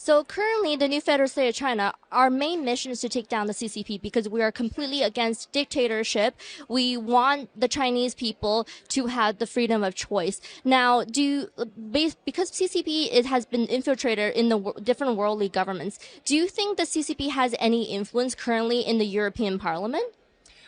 So currently, the new Federal State of China, our main mission is to take down the CCP because we are completely against dictatorship. We want the Chinese people to have the freedom of choice. Now, because CCP has been infiltrated in the different worldly governments, do you think the CCP has any influence currently in the European Parliament?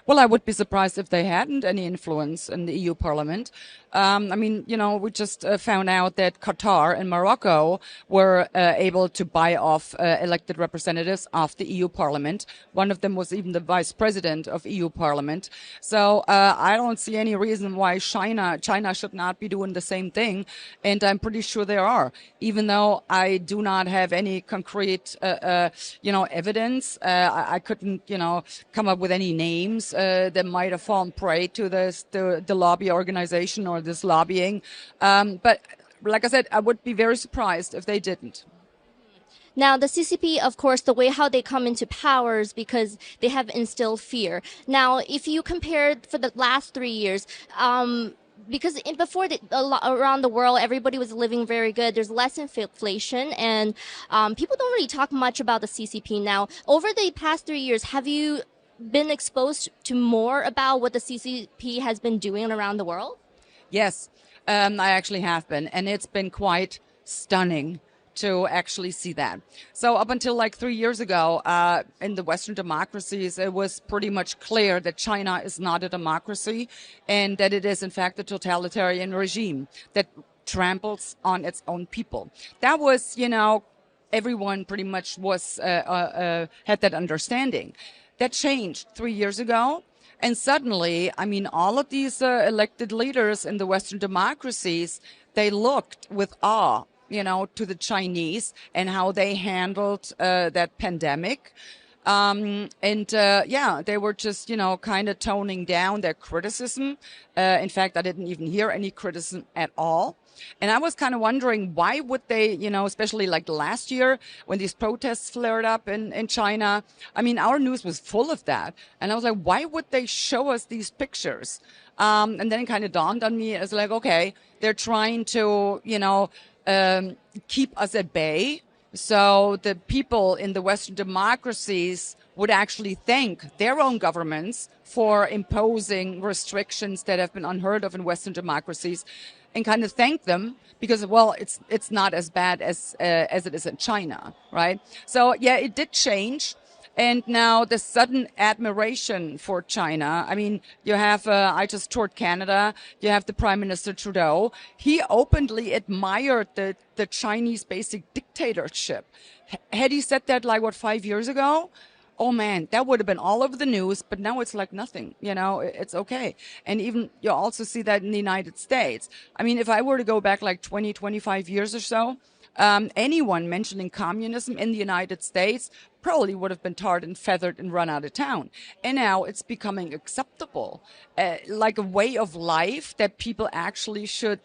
Well, I would be surprised if they hadn't any influence in the EU Parliament. We just found out that Qatar and Morocco were able to buy off elected representatives of the EU Parliament. One of them was even the vice president of EU Parliament. So I don't see any reason why China should not be doing the same thing. And I'm pretty sure there are, even though I do not have any concrete, evidence. I couldn't, come up with any names that might have fallen prey to the lobby organization or this lobbying. But like I said, I would be very surprised if they didn't. Now, the CCP, of course, the way how they come into power is because they have instilled fear. Now, if you compare for the last 3 years, because around the world, everybody was living very good. There's less inflation, and people don't really talk much about the CCP now. Over the past 3 years, have you been exposed to more about what the CCP has been doing around the world? Yes, I actually have been, and it's been quite stunning to actually see that. So up until like 3 years ago, in the Western democracies, it was pretty much clear that China is not a democracy and that it is, in fact, a totalitarian regime that tramples on its own people. That was, everyone pretty much was had that understanding. That changed 3 years ago. And suddenly, all of these elected leaders in the Western democracies, they looked with awe, to the Chinese and how they handled that pandemic. They were just, kind of toning down their criticism. In fact, I didn't even hear any criticism at all. And I was kind of wondering, why would they, especially like last year when these protests flared up in China, our news was full of that. And I was like, why would they show us these pictures? And then it kind of dawned on me as like, okay, they're trying to, keep us at bay. So the people in the Western democracies would actually thank their own governments for imposing restrictions that have been unheard of in Western democracies, and kind of thank them because, well, it's not as bad as it is in China, right? So yeah, it did change. And now the sudden admiration for China. You have, I just toured Canada. You have the Prime Minister Trudeau. He openly admired the Chinese basic dictatorship. Had he said that 5 years ago? Oh man, that would have been all over the news, but now it's like nothing, it's okay. And even you also see that in the United States. If I were to go back 20, 25 years or so, anyone mentioning communism in the United States probably would have been tarred and feathered and run out of town. And now it's becoming acceptable, like a way of life that people actually should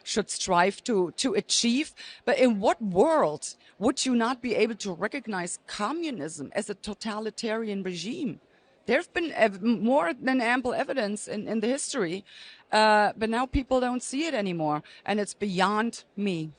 strive to achieve. But in what world would you not be able to recognize communism as a totalitarian regime? There have been more than ample evidence in the history, but now people don't see it anymore, and it's beyond me.